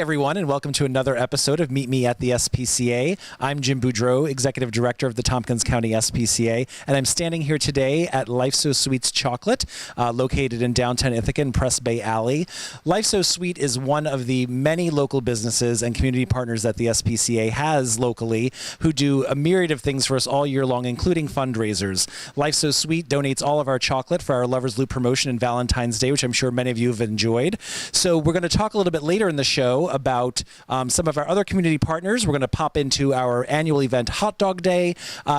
everyone, and welcome to another episode of Meet Me at the SPCA. I'm Jim Boudreau, Executive Director of the Tompkins County SPCA, and I'm standing here today at Life So Sweet's Chocolate, located in downtown Ithaca in Press Bay Alley. Life So Sweet is one of the many local businesses and community partners that the SPCA has locally who do a myriad of things for us all year long, including fundraisers. Life So Sweet donates all of our chocolate for our Lovers Loop promotion in Valentine's Day, which I'm sure many of you have enjoyed. So we're going to talk a little bit later in the show about some of our other community partners. We're going to pop into our annual event, Hot Dog Day,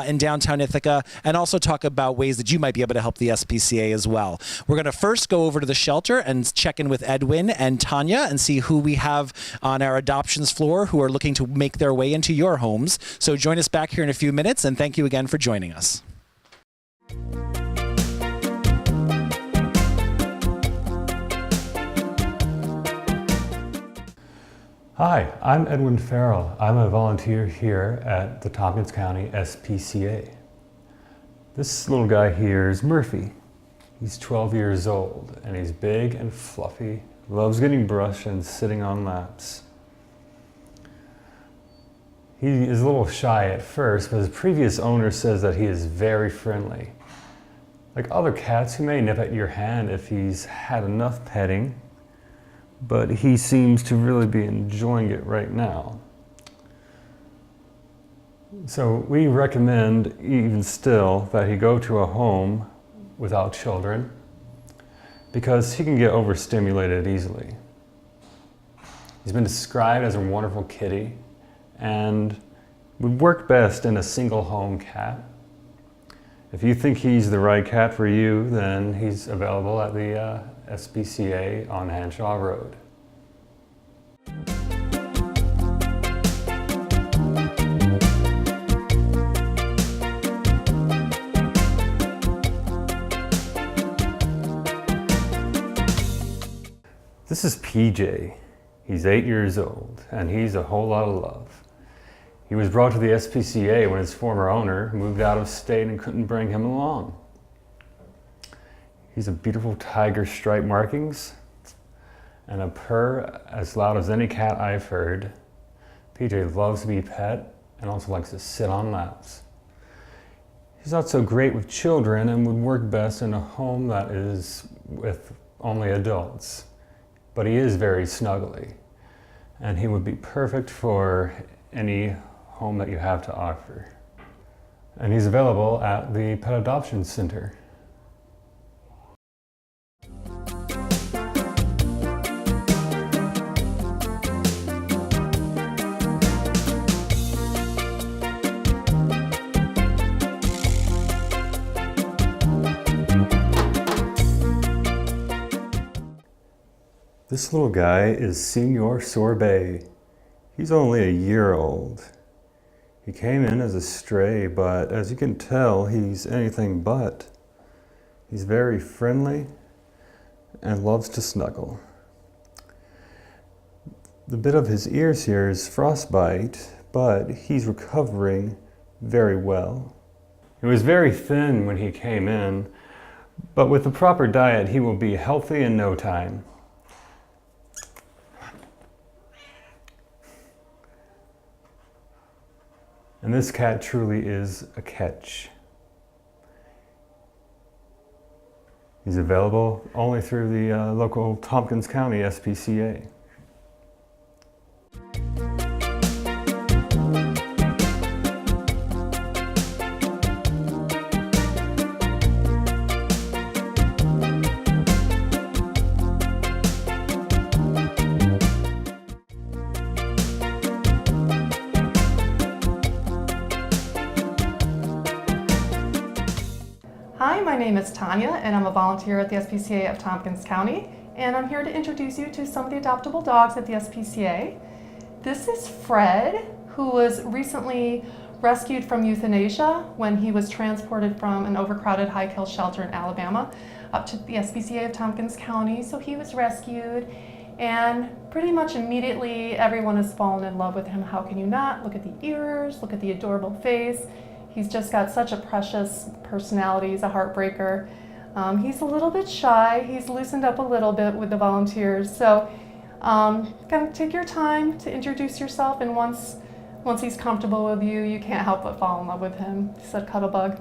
in downtown Ithaca, and also talk about ways that you might be able to help the SPCA as well. We're going to first go over to the shelter and check in with Edwin and Tanya and see who we have on our adoptions floor who are looking to make their way into your homes. So join us back here in a few minutes, and thank you again for joining us. Hi, I'm Edwin Farrell. I'm a volunteer here at the Tompkins County SPCA. This little guy here is Murphy. He's 12 years old and he's big and fluffy, loves getting brushed and sitting on laps. He is a little shy at first, but his previous owner says that he is very friendly. Like other cats, he may nip at your hand if he's had enough petting, but he seems to really be enjoying it right now. So we recommend, even still, that he go to a home without children because he can get overstimulated easily. He's been described as a wonderful kitty and would work best in a single home cat. If you think he's the right cat for you, then he's available at the SPCA on Hanshaw Road. This is PJ. He's 8 years old and he's a whole lot of love. He was brought to the SPCA when his former owner moved out of state and couldn't bring him along. He's a beautiful tiger stripe markings and a purr as loud as any cat I've heard. PJ loves to be pet and also likes to sit on laps. He's not so great with children and would work best in a home that is with only adults, but he is very snuggly and he would be perfect for any home that you have to offer. And he's available at the Pet Adoption Center. This little guy is Senior Sorbet. He's only a year old. He came in as a stray, but as you can tell, he's anything but. He's very friendly and loves to snuggle. The bit of his ears here is frostbite, but he's recovering very well. He was very thin when he came in, but with the proper diet, he will be healthy in no time. And this cat truly is a catch. He's available only through the local Tompkins County SPCA. Hi, my name is Tanya and I'm a volunteer at the SPCA of Tompkins County, and I'm here to introduce you to some of the adoptable dogs at the SPCA. This is Fred, who was recently rescued from euthanasia when he was transported from an overcrowded high kill shelter in Alabama up to the SPCA of Tompkins County. So he was rescued and pretty much immediately everyone has fallen in love with him. How can you not? Look at the ears, look at the adorable face. He's just got such a precious personality. He's a heartbreaker. He's a little bit shy. He's loosened up a little bit with the volunteers. So Kind of take your time to introduce yourself, and once he's comfortable with you, you can't help but fall in love with him. He said Cuttlebug.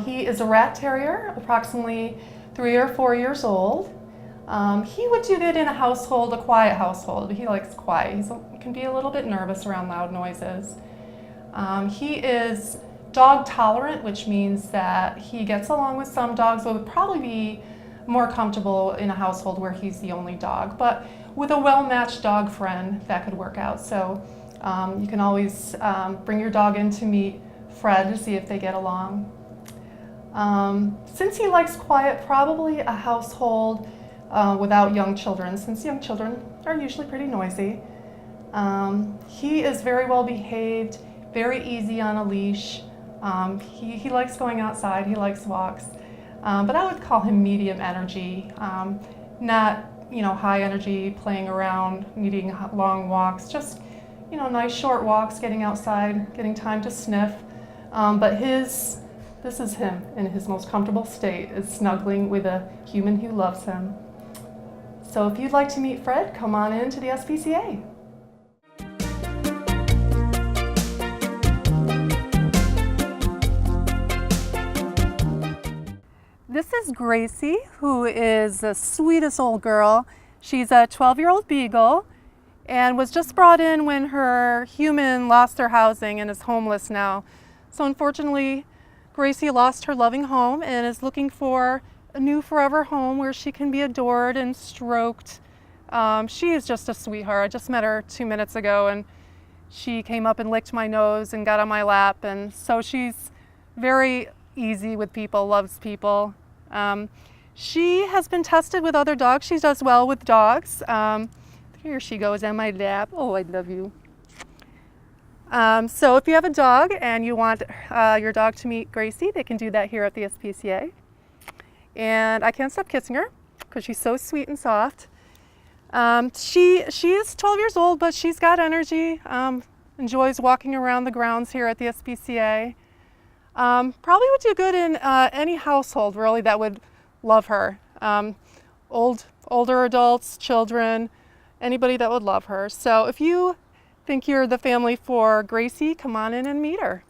He is a rat terrier, approximately 3 or 4 years old. He would do good in a quiet household. He likes quiet. He can be a little bit nervous around loud noises. He is dog tolerant, which means that he gets along with some dogs, but would probably be more comfortable in a household where he's the only dog. But with a well-matched dog friend, that could work out. So you can always bring your dog in to meet Fred to see if they get along. Since he likes quiet, probably a household without young children, since young children are usually pretty noisy. He is very well behaved, very easy on a leash. He likes going outside, he likes walks, but I would call him medium energy, not high energy, playing around, needing long walks, just nice short walks, getting outside, getting time to sniff. But this is him in his most comfortable state, is snuggling with a human who loves him. So if you'd like to meet Fred, come on in to the SPCA. This is Gracie, who is the sweetest old girl. She's a 12-year-old beagle and was just brought in when her human lost their housing and is homeless now. So unfortunately, Gracie lost her loving home and is looking for a new forever home where she can be adored and stroked. She is just a sweetheart. I just met her 2 minutes ago, and she came up and licked my nose and got on my lap, and so she's very easy with people, loves people. She has been tested with other dogs. She does well with dogs. Here she goes on my lap. Oh, I love you. So if you have a dog and you want your dog to meet Gracie, they can do that here at the SPCA. And I can't stop kissing her because she's so sweet and soft. She is 12 years old, but she's got energy, enjoys walking around the grounds here at the SPCA. Probably would do good in any household, really, that would love her. Older adults, children, anybody that would love her. So if you think you're the family for Gracie, come on in and meet her.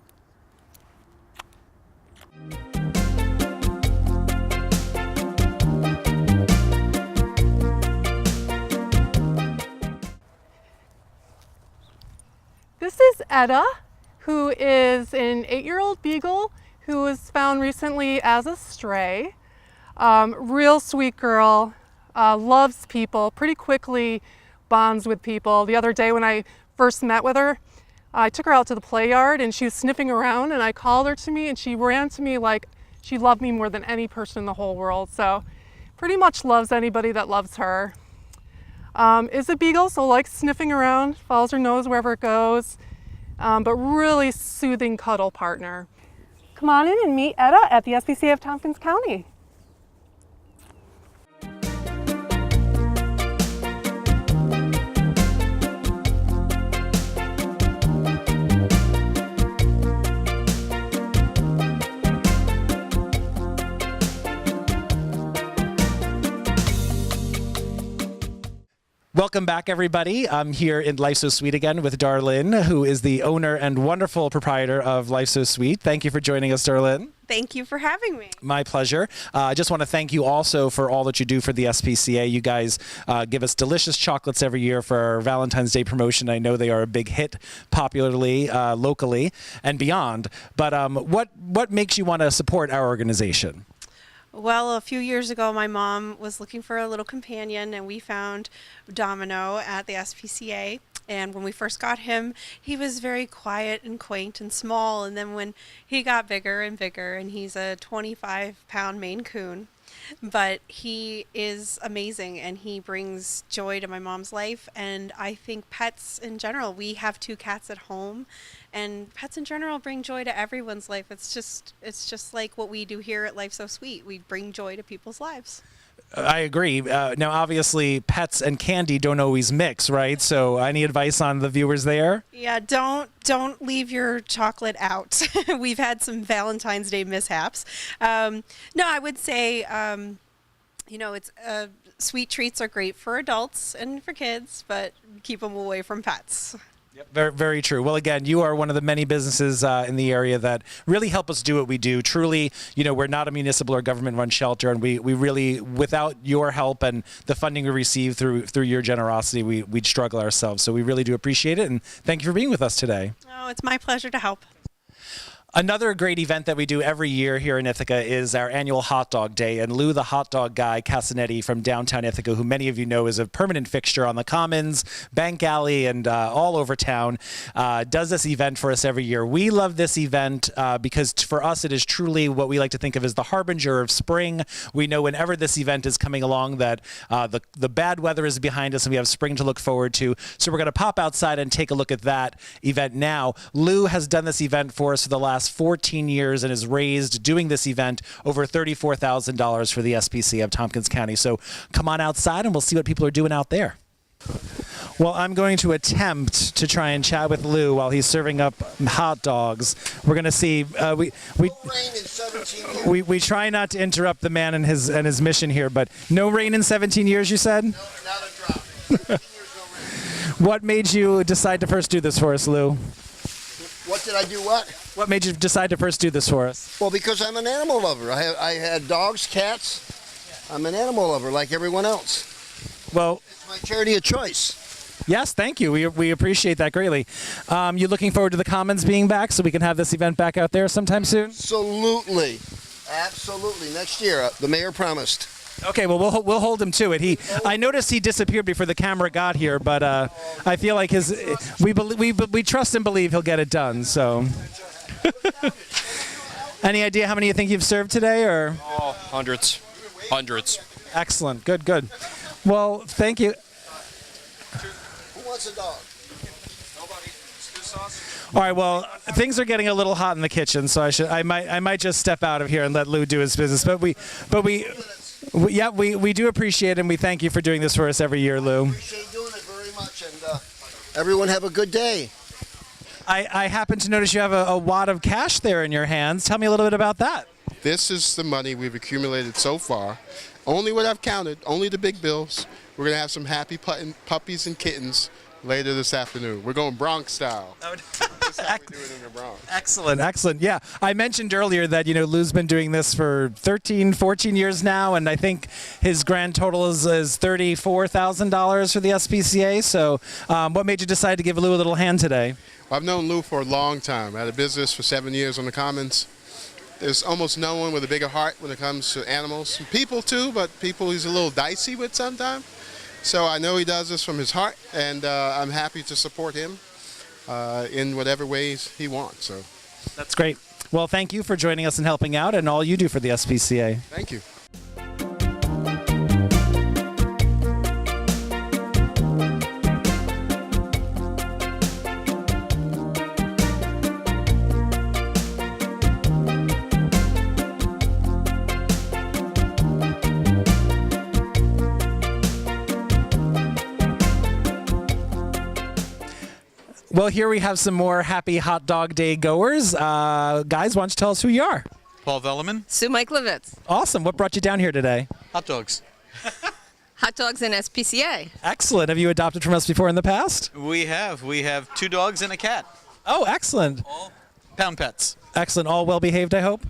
This is Etta, who is an 8-year-old beagle who was found recently as a stray. Real sweet girl, loves people, pretty quickly bonds with people. The other day when I first met with her, I took her out to the play yard and she was sniffing around, and I called her to me and she ran to me like she loved me more than any person in the whole world. So pretty much loves anybody that loves her. Is a beagle, so likes sniffing around, follows her nose wherever it goes, but really soothing cuddle partner. Come on in and meet Etta at the SPCA of Tompkins County. Welcome back, everybody. I'm here in Life So Sweet again with Darlene, who is the owner and wonderful proprietor of Life So Sweet. Thank you for joining us, Darlene. Thank you for having me. My pleasure. I just want to thank you also for all that you do for the SPCA. You guys give us delicious chocolates every year for our Valentine's Day promotion. I know they are a big hit popularly, locally, and beyond. But what makes you want to support our organization? Well, a few years ago, my mom was looking for a little companion, and we found Domino at the SPCA. And when we first got him, he was very quiet and quaint and small. And then when he got bigger and bigger, and he's a 25-pound Maine Coon, but he is amazing, and he brings joy to my mom's life. And I think pets in general, we have 2 cats at home, and pets in general bring joy to everyone's life. It's just like what we do here at Life So Sweet. We bring joy to people's lives. I agree. Now, obviously, pets and candy don't always mix, right? So any advice on the viewers there? Yeah, don't leave your chocolate out. We've had some Valentine's Day mishaps. No, I would say, You know, it's sweet treats are great for adults and for kids, but keep them away from pets. Yep. Very, very true. Well, again, you are one of the many businesses in the area that really help us do what we do. Truly, you know, we're not a municipal or government-run shelter, and we really, without your help and the funding we receive through your generosity, we'd struggle ourselves. So we really do appreciate it, and thank you for being with us today. Oh, it's my pleasure to help. Another great event that we do every year here in Ithaca is our annual Hot Dog Day. And Lou, the hot dog guy, Cassaniti from downtown Ithaca, who many of you know is a permanent fixture on the Commons, Bank Alley, and all over town, does this event for us every year. We love this event because for us it is truly what we like to think of as the harbinger of spring. We know whenever this event is coming along that the bad weather is behind us and we have spring to look forward to. So we're going to pop outside and take a look at that event now. Lou has done this event for us for the last 14 years and has raised, doing this event, over $34,000 for the SPCA of Tompkins County. So come on outside and we'll see what people are doing out there. Well, I'm going to attempt to try and chat with Lou while he's serving up hot dogs. We're going to see. We try not to interrupt the man and his mission here, but no rain in 17 years, you said? No, not a drop. 17 years, no rain. What made you decide to first do this for us, Lou? What did I do what? What made you decide to first do this for us? Well, because I'm an animal lover. I had dogs, cats. I'm an animal lover like everyone else. Well, It's my charity of choice. yes, thank you. We appreciate that greatly. You looking forward to the Commons being back so we can have this event back out there sometime soon? Absolutely. Absolutely. Next year, the mayor promised. Okay, well, we'll hold him to it. I noticed he disappeared before the camera got here, but I feel like we trust and believe he'll get it done. So, any idea how many you think you've served today, or? Oh, hundreds. Excellent, good. Well, thank you. Who wants a dog? All right, well, things are getting a little hot in the kitchen, so I might just step out of here and let Lou do his business. But we do appreciate it, and we thank you for doing this for us every year, Lou. Appreciate doing it very much, and everyone have a good day. I happen to notice you have a wad of cash there in your hands. Tell me a little bit about that. This is the money we've accumulated so far. Only what I've counted, only the big bills. We're going to have some happy puppies and kittens later this afternoon. We're going Bronx style. This is how we do it in the Bronx. Excellent. Yeah, I mentioned earlier that, Lou's been doing this for 13, 14 years now, and I think his grand total is $34,000 for the SPCA. So what made you decide to give Lou a little hand today? Well, I've known Lou for a long time. I had a business for 7 years on the Commons. There's almost no one with a bigger heart when it comes to animals. People too, but people he's a little dicey with sometimes. So I know he does this from his heart, and I'm happy to support him in whatever ways he wants. So That's great. Well, thank you for joining us and helping out and all you do for the SPCA. thank you. Well, here we have some more happy hot dog day goers. Guys, why don't you tell us who you are? Paul Velleman, Sue Miklevitz. Awesome. What brought you down here today? hot dogs. Hot dogs and SPCA. Excellent. Have you adopted from us before in the past? We have 2 dogs and a cat. Oh, excellent. All pound pets. Excellent. All well behaved, I hope?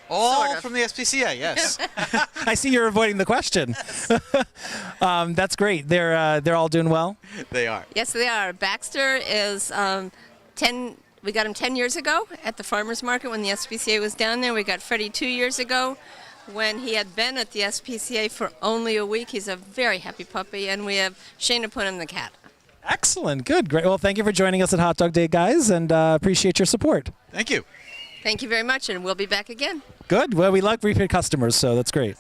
All Sort of. from the SPCA, yes. I see you're avoiding the question. That's great. They're all doing well? They are. Yes, they are. Baxter is 10. We got him 10 years ago at the farmers market when the SPCA was down there. We got Freddie 2 years ago when he had been at the SPCA for only a week. He's a very happy puppy, and we have Shayna put him the cat. Excellent. Good. Great. Well, thank you for joining us at Hot Dog Day, guys, and appreciate your support. Thank you. Thank you very much, and we'll be back again. Good. Well, we like repeat customers, so that's great.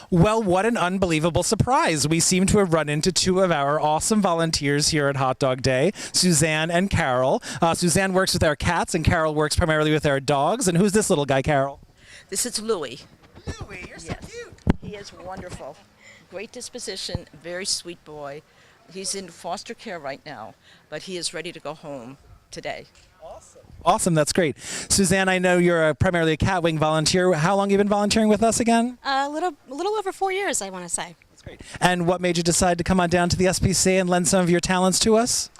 Well, what an unbelievable surprise. We seem to have run into 2 of our awesome volunteers here at Hot Dog Day, Suzanne and Carol. Suzanne works with our cats, and Carol works primarily with our dogs. And who's this little guy, Carol? This is Louie. Louie, you're so cute. He is wonderful. Great disposition, very sweet boy. He's in foster care right now, but he is ready to go home. today. Awesome, that's great. Suzanne, I know you're primarily a cat wing volunteer. How long have you been volunteering with us again? A little over 4 years, I want to say. That's great. And what made you decide to come on down to the SPCA and lend some of your talents to us?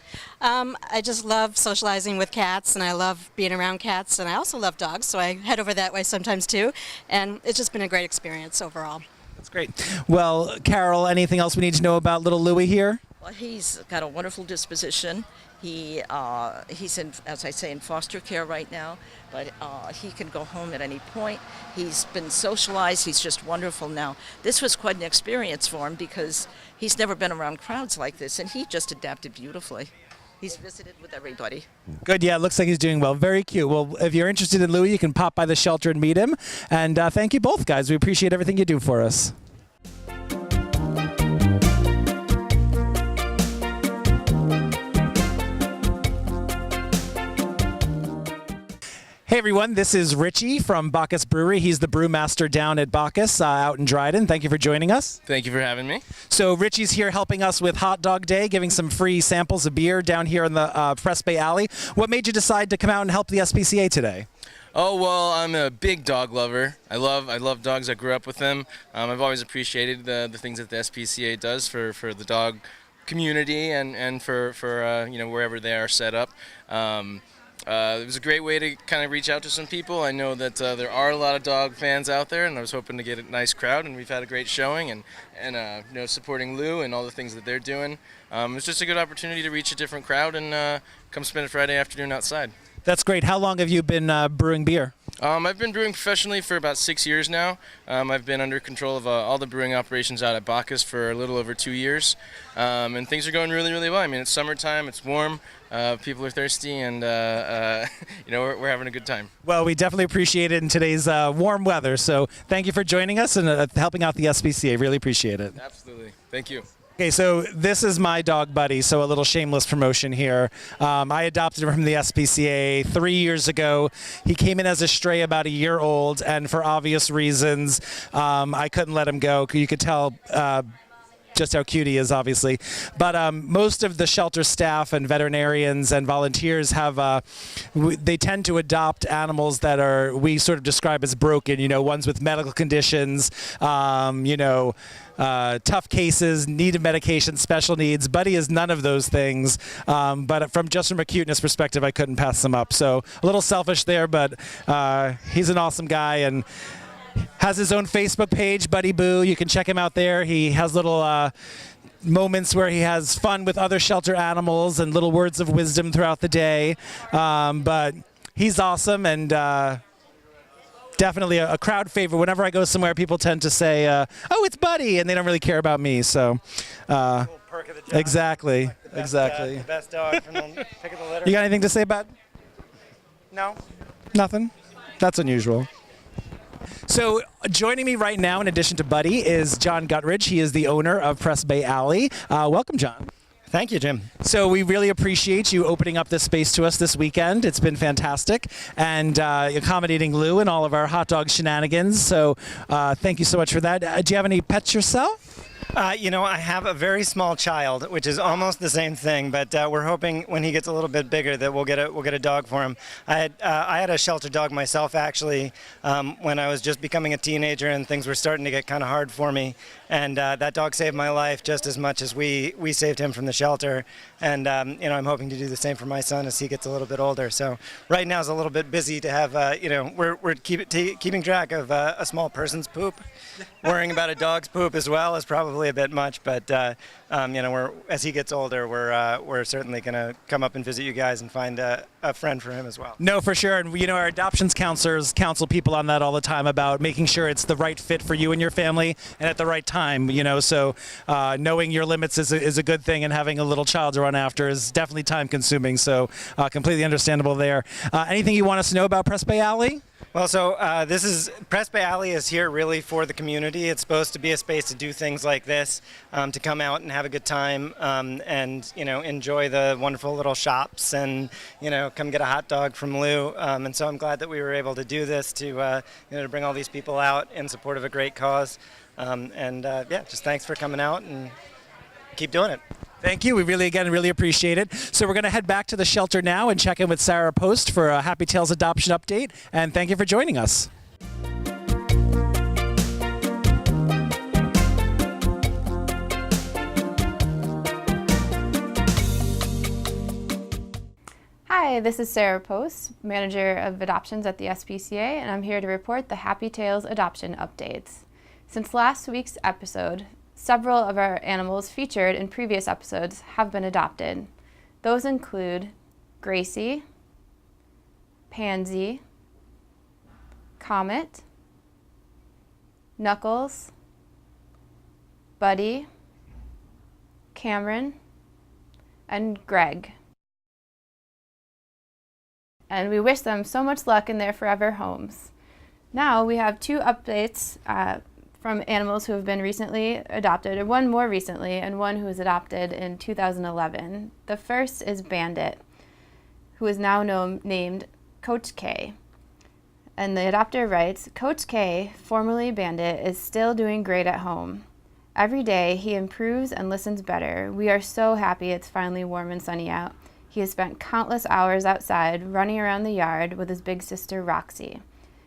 I just love socializing with cats, and I love being around cats, and I also love dogs, so I head over that way sometimes too. And it's just been a great experience overall. That's great. Well, Carol, anything else we need to know about little Louie here? Well, he's got a wonderful disposition. He's in, as I say, in foster care right now, but he can go home at any point. He's been socialized. He's just wonderful now. This was quite an experience for him because he's never been around crowds like this, and he just adapted beautifully. He's visited with everybody. Good, yeah, it looks like he's doing well. Very cute. Well, if you're interested in Louie, you can pop by the shelter and meet him. And thank you both, guys. We appreciate everything you do for us. Hey everyone, this is Richie from Bacchus Brewery. He's the brewmaster down at Bacchus out in Dryden. Thank you for joining us. Thank you for having me. So Richie's here helping us with Hot Dog Day, giving some free samples of beer down here in the Press Bay Alley. What made you decide to come out and help the SPCA today? Oh, well, I'm a big dog lover. I love dogs. I grew up with them. I've always appreciated the things that the SPCA does for the dog community and for you know, wherever they are set up. It was a great way to kind of reach out to some people. I know that there are a lot of dog fans out there, and I was hoping to get a nice crowd, and we've had a great showing, and you know, supporting Lou and all the things that they're doing. It was just a good opportunity to reach a different crowd and come spend a Friday afternoon outside. That's great. How long have you been brewing beer? I've been brewing professionally for about 6 years now. I've been under control of all the brewing operations out at Bacchus for a little over 2 years, and things are going really, really well. I mean, it's summertime, it's warm, people are thirsty, and you know, we're having a good time. Well, we definitely appreciate it in today's warm weather. So thank you for joining us and helping out the SPCA. Really appreciate it. Absolutely. Thank you. Okay, so this is my dog Buddy, so a little shameless promotion here. I adopted him from the SPCA 3 years ago. He came in as a stray about a year old, and for obvious reasons, I couldn't let him go. You could tell just how cute he is, obviously. But most of the shelter staff and veterinarians and volunteers have, they tend to adopt animals that we sort of describe as broken, you know, ones with medical conditions, you know, tough cases, needed medication, special needs. Buddy is none of those things, but from a cuteness perspective, I couldn't pass him up. So a little selfish there, but he's an awesome guy and has his own Facebook page, Buddy Boo. You can check him out there. He has little moments where he has fun with other shelter animals and little words of wisdom throughout the day. But he's awesome and definitely a crowd favorite. Whenever I go somewhere, people tend to say, oh, it's Buddy, and they don't really care about me. So, perk of the job. Exactly, Like the exactly. The best dog from the pick of the litter. You got anything to say about? No. Nothing? That's unusual. So joining me right now, in addition to Buddy, is John Guttridge. He is the owner of Press Bay Alley. Welcome, John. Thank you, Jim. So we really appreciate you opening up this space to us this weekend. It's been fantastic, and accommodating Lou and all of our hot dog shenanigans. So thank you so much for that. Do you have any pets yourself? You know, I have a very small child, which is almost the same thing, but we're hoping when he gets a little bit bigger that we'll get a dog for him. I had a shelter dog myself, actually, when I was just becoming a teenager and things were starting to get kind of hard for me. And that dog saved my life just as much as we saved him from the shelter. And you know, I'm hoping to do the same for my son as he gets a little bit older. So right now is a little bit busy to have, you know, we're keeping track of a small person's poop. Worrying about a dog's poop as well is probably a bit much, but you know, as he gets older, we're certainly going to come up and visit you guys and find a friend for him as well. No, for sure. And you know, our adoptions counselors counsel people on that all the time about making sure it's the right fit for you and your family and at the right time. You know, so knowing your limits is a good thing, and having a little child to run after is definitely time consuming. So completely understandable there. Anything you want us to know about Press Bay Alley? Well, so Press Bay Alley is here really for the community. It's supposed to be a space to do things like this, to come out and have a good time, and you know, enjoy the wonderful little shops, and you know, come get a hot dog from Lou. And so I'm glad that we were able to do this to you know, to bring all these people out in support of a great cause. Yeah, just thanks for coming out and keep doing it. Thank you. We really appreciate it. So we're going to head back to the shelter now and check in with Sarah Post for a Happy Tales adoption update. And thank you for joining us. Hi, this is Sarah Post, Manager of Adoptions at the SPCA, and I'm here to report the Happy Tales adoption updates. Since last week's episode, several of our animals featured in previous episodes have been adopted. Those include Gracie, Pansy, Comet, Knuckles, Buddy, Cameron, and Greg. And we wish them so much luck in their forever homes. Now we have two updates from animals who have been recently adopted, or one more recently, and one who was adopted in 2011. The first is Bandit, who is now named Coach K. And the adopter writes, Coach K, formerly Bandit, is still doing great at home. Every day he improves and listens better. We are so happy it's finally warm and sunny out. He has spent countless hours outside running around the yard with his big sister Roxy.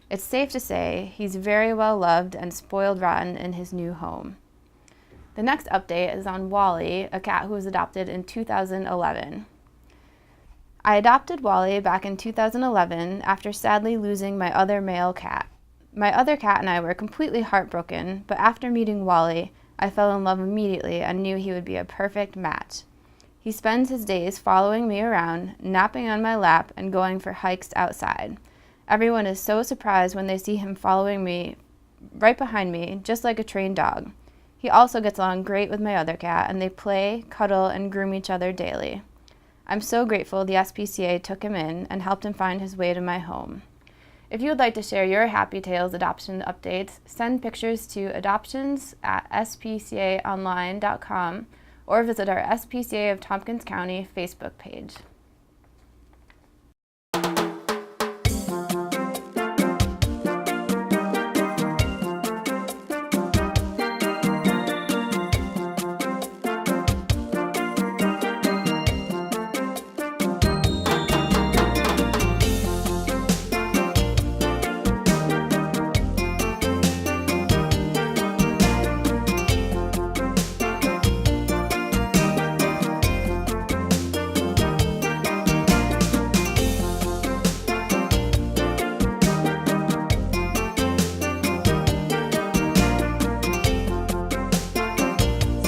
It's safe to say he's very well loved and spoiled rotten in his new home. The next update is on Wally, a cat who was adopted in 2011. I adopted Wally back in 2011 after sadly losing my other male cat. My other cat and I were completely heartbroken, but after meeting Wally, I fell in love immediately and knew he would be a perfect match. He spends his days following me around, napping on my lap, and going for hikes outside. Everyone is so surprised when they see him following me right behind me, just like a trained dog. He also gets along great with my other cat, and they play, cuddle, and groom each other daily. I'm so grateful the SPCA took him in and helped him find his way to my home. If you would like to share your Happy Tales adoption updates, send pictures to adoptions@spcaonline.com or visit our SPCA of Tompkins County Facebook page.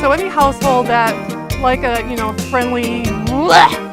So any household that like a, friendly bleh,